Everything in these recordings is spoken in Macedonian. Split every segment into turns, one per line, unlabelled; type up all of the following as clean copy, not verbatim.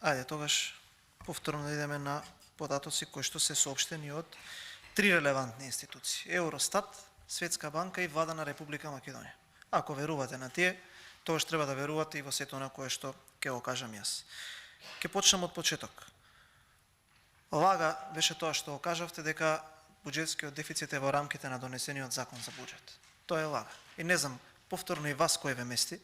Ајде, тогаш повторно да идеме на податоци кои што се соопштени од три релевантни институции: Евростат, Светска банка и Влада на Република Македонија. Ако верувате на тие, тогаш треба да верувате и во сето на кое што ќе го кажам јас. Ќе почнам од почеток. Лага беше тоа што го кажавте дека буџетскиот дефицит е во рамките на донесениот закон за буџет. Тоа е лага. И не знам повторно и вас кој ве мести,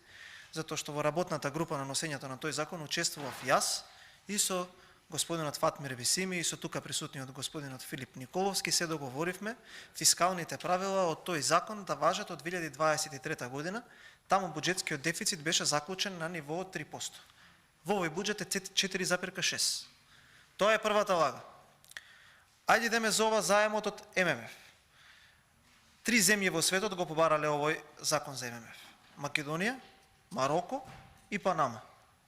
затоа што во работната група на носењето на тој закон учествував јас и со господинот Фатмир Бисими и со тука присутниот господинот Филип Николовски. Се договоривме фискалните правила од тој закон да важат од 2023 година. Таму буџетскиот дефицит беше заклучен на ниво од 3%. Во овој буџет е 4,6%. Тоа е првата лага. Ајде идеме за ова заемот од ММФ. Три земји во светот го побарале овој закон за ММФ: Македонија, Мароко и Панама.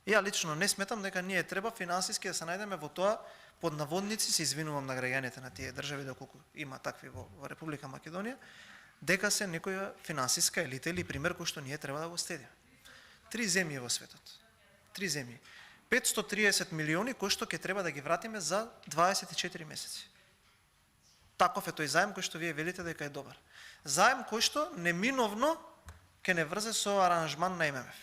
Ја лично не сметам дека ние треба финансиски да се најдеме во тоа, под наводници, се извинувам на граѓаните на тие држави, доколку има такви во Република Македонија, дека се некоја финансиска елита или пример кој што ние треба да го следиме. Три земји во светот. Три земји. 530 милиони кои што ќе треба да ги вратиме за 24 месеци. Таков е тој заем кој што вие велите дека е добар. Заем кој што неминовно ќе не врзе со аранжман на ММФ.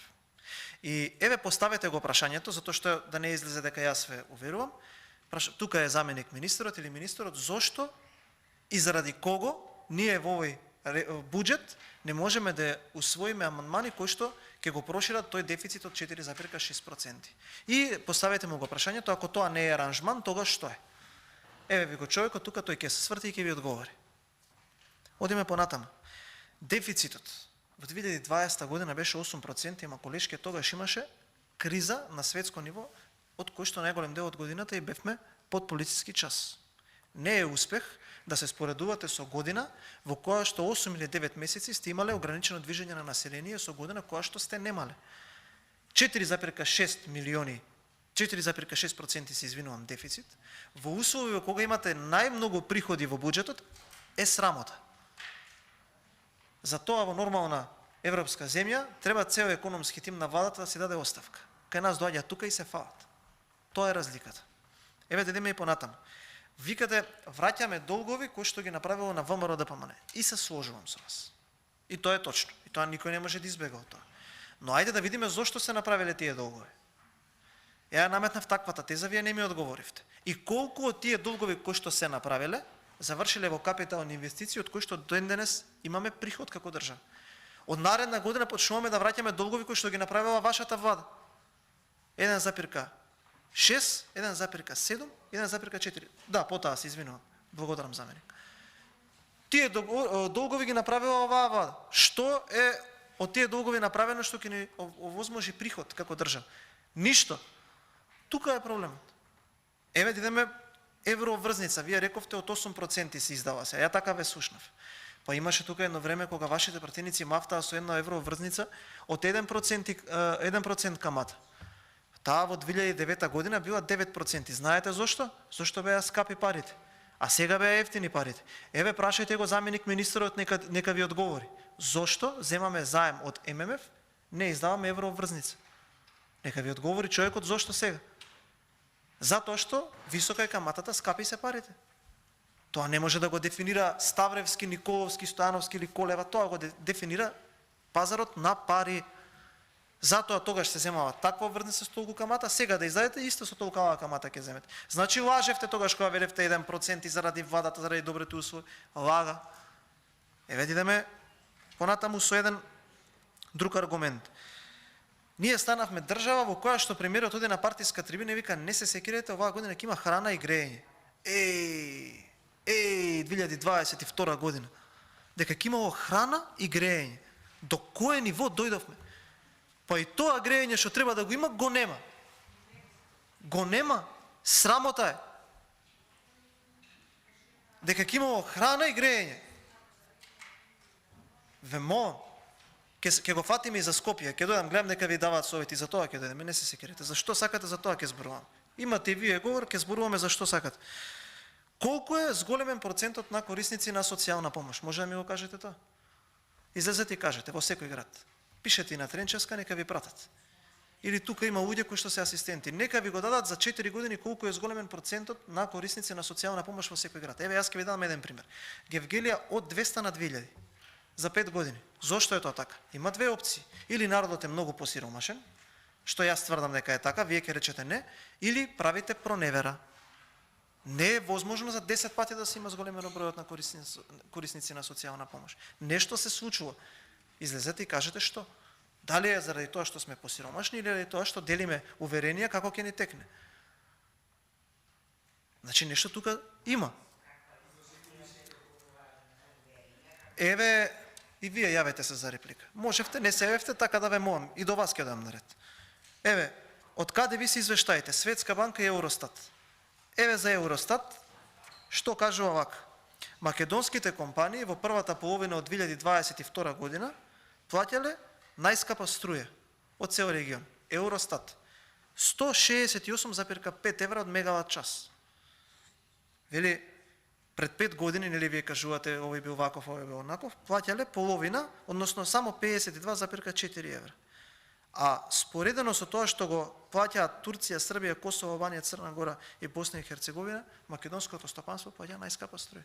И еве поставете го прашањето, затоа што да не излезе дека јас ве уверувам. Тука е заменик министерот или министерот, зошто и заради кого ние во овој буџет не можеме да усвоиме амандмани кои што ќе го прошират тој дефицит од 4,6%. И поставете му го прашањето, ако тоа не е аранжман, тогаш што е? Еве ви го човекот тука, тој ќе се сврти и ќе ви одговори. Одиме понатаму. Дефицитот во 2020 година беше 8%, ама колешке тогаш имаше криза на светско ниво, од кој што најголем дел од годината и бевме под полициски час. Не е успех да се споредувате со година во која што 8 или 9 месеци сте имале ограничено движење на население со година која што сте немале. 4,6 милиони, 4,6% се извинувам дефицит, во услови во кога имате најмногу приходи во буџетот, е срамота. Затоа во нормална европска земја треба цел економски тим на владата да се даде оставка. Кај нас доаѓа тука и се фалат. Тоа е разликата. Еве да идеме и понатаму. Викате, враќаме долгови кои што ги направило на ВМРО ДПМН. И се сложувам со вас. И тоа е точно. И тоа никој не може да избега од тоа. Но ајде да видиме зошто се направиле тие долгови. Ја наметнав таквата теза, вие не ми одговоривте. И колку од тие долгови кои што се направиле, завршиле во капитални инвестиции, од кои што до денес имаме приход како држава. Од наредна година почнуваме да враќаме долгови кои што ги направила вашата влада. 1,6, 1,7, 1,4. Да, потоа се извинувам. Благодарам заменик. Тие долгови ги направила оваа влада. Што е од тие долгови направено што ќе ни овозможи приход како држава? Ништо. Тука е проблемот. Еве да идеме евроврзница. Вие рековте од 8% се издава се. Ја така ве слушнав. Па имаше тука едно време кога вашите пратеници мафтаа со една евроврзница од 1% камата. Таа во 2009 година била 9%. Знаете зошто? Зошто беа скапи парите. А сега беа ефтини парите. Еве прашајте го заменик министерот, нека ви одговори. Зошто земаме заем од ММФ, не издаваме евроврзница? Нека ви одговори човекот зошто сега. Затоа што висока е каматата, скапи се парите. Тоа не може да го дефинира Ставревски, Николовски, Стојановски или Колева, тоа го дефинира пазарот на пари. Затоа тогаш се земава таква врзница со толку камата, сега да издадете исто со толкава камата ќе земете. Значи лажевте тогаш кога велевте 1% и заради владата, заради добрите услови. Лага. Еве идеме понатаму со еден друг аргумент. Ние станавме држава во која што премиерот оди на партиска трибина и вика: не се секирете, оваа година ќе има храна и грејење. 2022 година. Дека ќе имало храна и грејење. До кое ниво дојдовме? Па и тоа грејење што треба да го има, го нема. Го нема. Срамота е. Дека ќе имало храна и грејење. Ве молам, ќе го фатиме и за Скопје, ќе дојдам, гледам дека ви даваат совети, за тоа ќе дојдеме, не се секирете. Зашто сакате, за тоа ќе зборувам. Имате и вие говор, ќе зборуваме зашто сакате. Колку е зголемен процентот на корисници на социјална помош? Може да ми го кажете тоа? Излезете и кажете во секој град. Пишете и на Тренчевска, нека ви пратат. или тука има луѓе кои што се асистенти. Нека ви го дадат за 4 години колку е зголемен процентот на корисници на социјална помош во секој град. Еве јас ќе ви дадам еден пример. Гевгелија од 200 на 2000 за 5 години. Зошто е тоа така? Има две опции. Или народот е многу посиромашен, што јас тврдам дека е така, вие ќе речете не, или правите проневера. Не е возможно за 10 пати да се има зголемено бројот на корисници на социјална помош. Нешто се случува. Излезете и кажете што. Дали е заради тоа што сме посиромашни или заради тоа што делиме уверенија како ќе ни текне. Значи нешто тука има. Еве и вие јавете се за реплика. Можевте, не се јавевте, така да ве молам и до вас ќе дам наред. Еве, од каде ви се извештаите? Светска банка и Евростат. Еве за Евростат, што кажува вака. Македонските компании во првата половина од 2022 година плаќале најскапа струја од цел регион. Евростат. 168,5 евра од мегават час. Вели, пред 5 години, нели вие кажувате, овој бил ваков, овој бил онаков, плаќале половина, односно само 52,4 евра. А споредено со тоа што го плаќаат Турција, Србија, Косово, Албанија, Црна Гора и Босна и Херцеговина, македонското стопанство плаќа најскапа струја.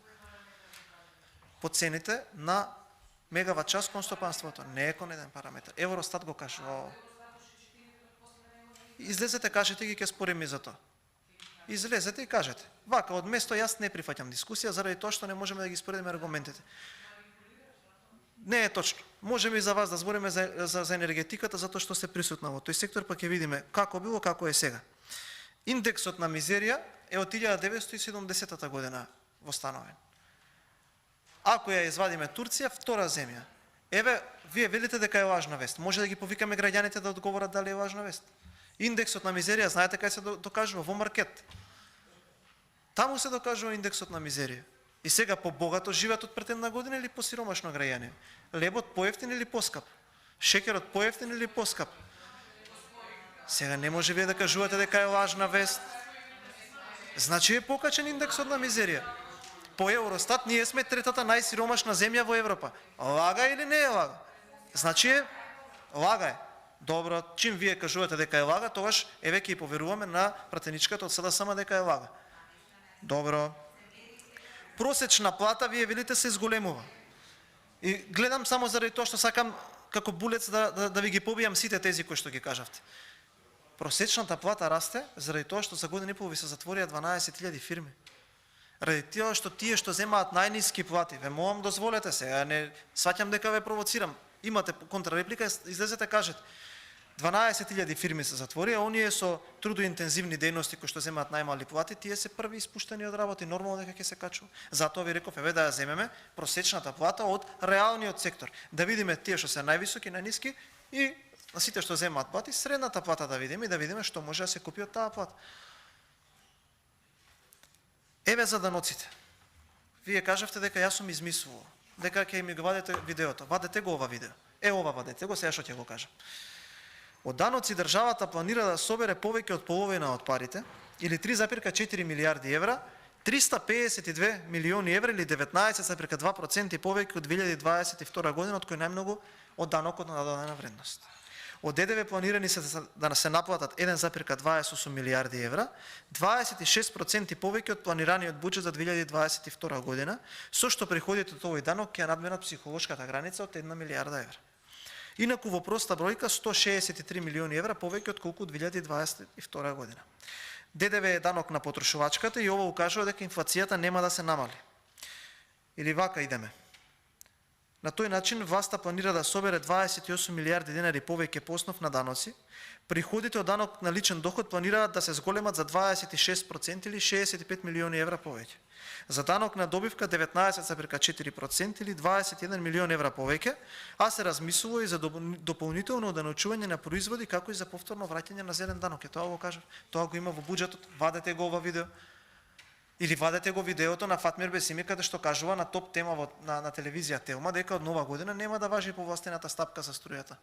По цените на мегават час кон стопанството, не е кон еден параметар. Евростат го кажува. Излезете, кажете ги, ќе спориме за тоа. Излезете и кажете. Вака, од место јас не прифаќам дискусија, заради тоа што не можеме да ги споредиме аргументите. Не е точно. Можеме и за вас да збориме за енергетиката, затоа што се присутна во тој сектор, па ќе видиме како било, како е сега. Индексот на мизерија е од 1970 година востановен. Ако ја извадиме Турција, втора земја. Еве, вие велите дека е лажна вест. Може да ги повикаме граѓаните да одговорат дали е лажна вест. Индексот на мизерија, знаете кај се докажува? Во маркет. Таму се докажува индексот на мизерија. И сега побогато живеат од претедна година или посиромашно граѓани? Лебот поевтин или поскап? Шекерот поевтин или поскап? Сега не може вие да кажувате дека е лажна вест. Значи е покачен индексот на мизерија. По Евростат ние сме третата најсиромашна земја во Европа. Лага или не е лага? Значи е лага е. Добро, чим вие кажувате дека е лага, тогаш еве ќе поверуваме на пратеничката од СДСМ дека е лага. Добро. Просечна плата, вие велите, се зголемува. И гледам само заради тоа што сакам како булец да ви ги побијам сите тези кои што ги кажавте. Просечната плата расте заради тоа што за година и пол ви се затворија 12.000 фирми. Ради тоа што тие што земаат најниски плати, ве молам дозволете се, не сваќам дека ве провоцирам. Имате контрареплика, излезете кажете. 12.000 фирми се затворија, оние со трудоинтензивни дејности кои што земаат најмали плати, тие се први испуштени од работа и нормално дека ќе се качува. Затоа ви реков, еве да ја земеме просечната плата од реалниот сектор. Да видиме тие што се највисоки, најниски и на сите што земаат плати, средната плата да видиме и да видиме што може да се купи од таа плата. Еве за даноците. Вие кажавте дека јас сум измислувал, дека ќе ми го вадите видеото. Вадете го ова видео. Ова вадете го, сега што ќе го кажам. Од даноци државата планира да собере повеќе од половина од парите, или 3,4 милиарди евра, 352 милиони евра или 19,2% повеќе од 2022 година, од кој најмногу од данокот на додадена вредност. Од ДДВ планирани се да се наплатат 1,28 милиарди евра, 26% повеќе од планираниот буџет за 2022 година, со што приходите од овој данок ќе надминат психолошката граница од 1 милиарда евра. Инаку во проста бројка 163 милиони евра повеќе од колку 2022 година. ДДВ е данок на потрошувачката и ова укажува дека инфлацијата нема да се намали. Или вака идеме. На тој начин власта планира да собере 28 милиарди денари повеќе по основ на даноци. Приходите од данок на личен доход планираат да се зголемат за 26% или 65 милиони евра повеќе. За данок на добивка 19,4% или 21 милион евра повеќе, а се размислува и за дополнително оданочување на производи како и за повторно враќање на зелен данок. Тоа го кажав. Тоа го има во буџетот. Вадете го ова видео. Или вадете го видеото на Фатмир Бесими каде што кажува на топ тема на телевизија Телма дека од нова година нема да важи повластената стапка за струјата.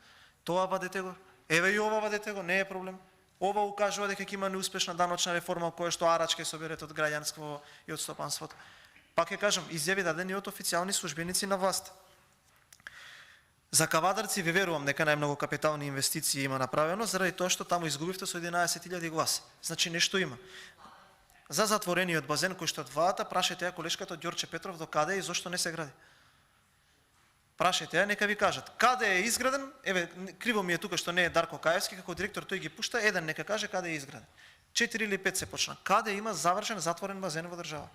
Тоа вадете го. Еве и ова вадете го, не е проблем. Ова укажува дека ќе има неуспешна даночна реформа која што арач ќе соберете од граѓанство и од стопанството. Пак ќе кажам, изјави дадени од официјални службеници на власт. За Кавадарци ви верувам дека најмногу капитални инвестиции има направено, заради тоа што таму изгубивте со 11.000 гласи. Значи нешто има. За затворениот базен кој што дваата, прашете ја колешката од Ѓорче Петров до каде и зошто не се гради. Прашете ја, нека ви кажат. Каде е изграден? Еве, криво ми е тука што не е Дарко Каевски, како директор тој ги пушта, еден нека каже каде е изграден. 4 или 5 се почна. Каде има завршен затворен базен во држава?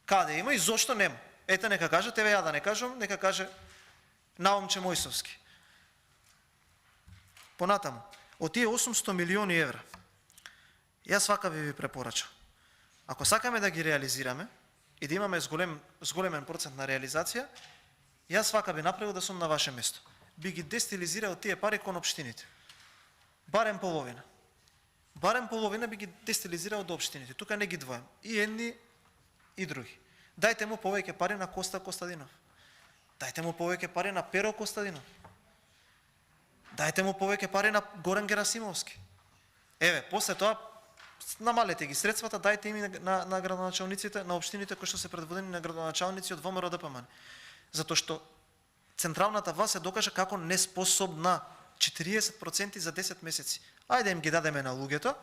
Каде има и зошто нема? Ете нека кажат, еве ја да не кажам, нека каже Наумче Мојсовски. Понатаму, од тие 800 милиони евра, јас свака ви препорачам. Ако сакаме да ги реализираме и да имаме зголемен процент на реализација, јас свака би направил да сум на ваше место. Би ги дестилизирал тие пари кон општините. Барем половина. Барем половина би ги дестилизирал до општините. Тука не ги двојам. И едни, и други. Дајте му повеќе пари на Коста Костадинов. Дајте му повеќе пари на Перо Костадинов. Дајте му повеќе пари на Горан Герасимовски. Еве, после тоа, намалете ги средствата, дајте им на градоначалниците, на општините кои што се предводени на градоначалници од ВМРО ДПМН. Затоа што централната власт се докажа како неспособна. 40% за 10 месеци. Ајде им ги дадеме на луѓето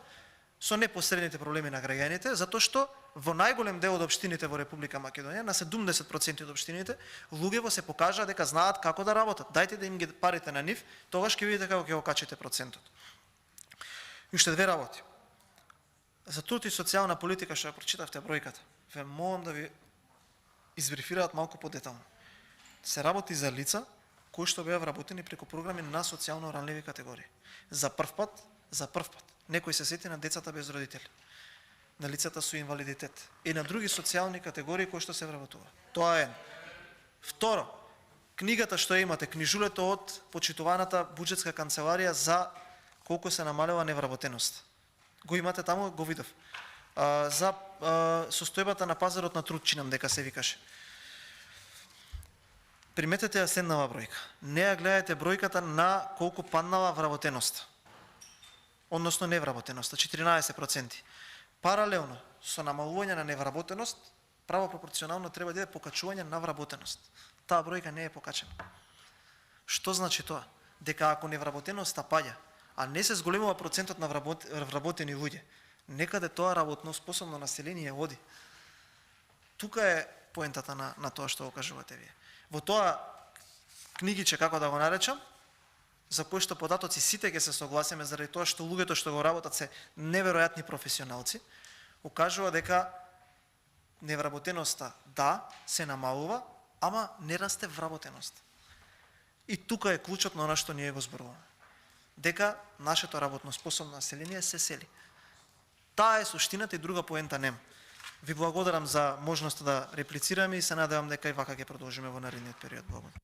со непосредните проблеми на граѓаните, затоа што во најголем дел од општините во Република Македонија, на 70% од општините, луѓето се покажа дека знаат како да работат. Дајте да им ги парите на нив, тогаш ќе видите како ќе го качите процентот. И уште две работи. За труд и социјална политика што ја прочитавте бројката, ве молам да ви избрифираат малку подетално. Се работи за лица кои што беа вработени преку програми на социјално ранливи категории. За прв пат, некој се сети на децата без родители, на лицата со инвалидитет и на други социјални категории кои што се вработува. Тоа е. Второ, книгата што имате, книжулето од почитуваната буџетска канцеларија за колку се намалела невработеност. Го имате таму, го видов. За состојбата на пазарот на труд, чинам дека се викаше. Приметете ја следнава бројка. Не ја гледате бројката на колку паднала вработеноста. Односно невработеноста, 14%. Паралелно со намалување на невработеност, право пропорционално треба да биде покачување на вработеност. Таа бројка не е покачена. Што значи тоа? Дека ако невработеноста паѓа, а не се зголемува процентот на вработени луѓе, некаде тоа работно способно население оди. Тука е поентата на тоа што го кажувате вие. Во тоа книгиче, како да го наречам, за кои што податоци сите ќе се согласиме заради тоа што луѓето што го работат се неверојатни професионалци, укажува дека невработеноста се намалува, ама не расте вработеност. И тука е клучот на она што ние го зборуваме. Дека нашето работно способно население се сели. Таа е суштината и друга поента нема. Ви благодарам за можноста да реплицираме и се надевам дека и вака ќе продолжиме во наредниот период. Благодарам.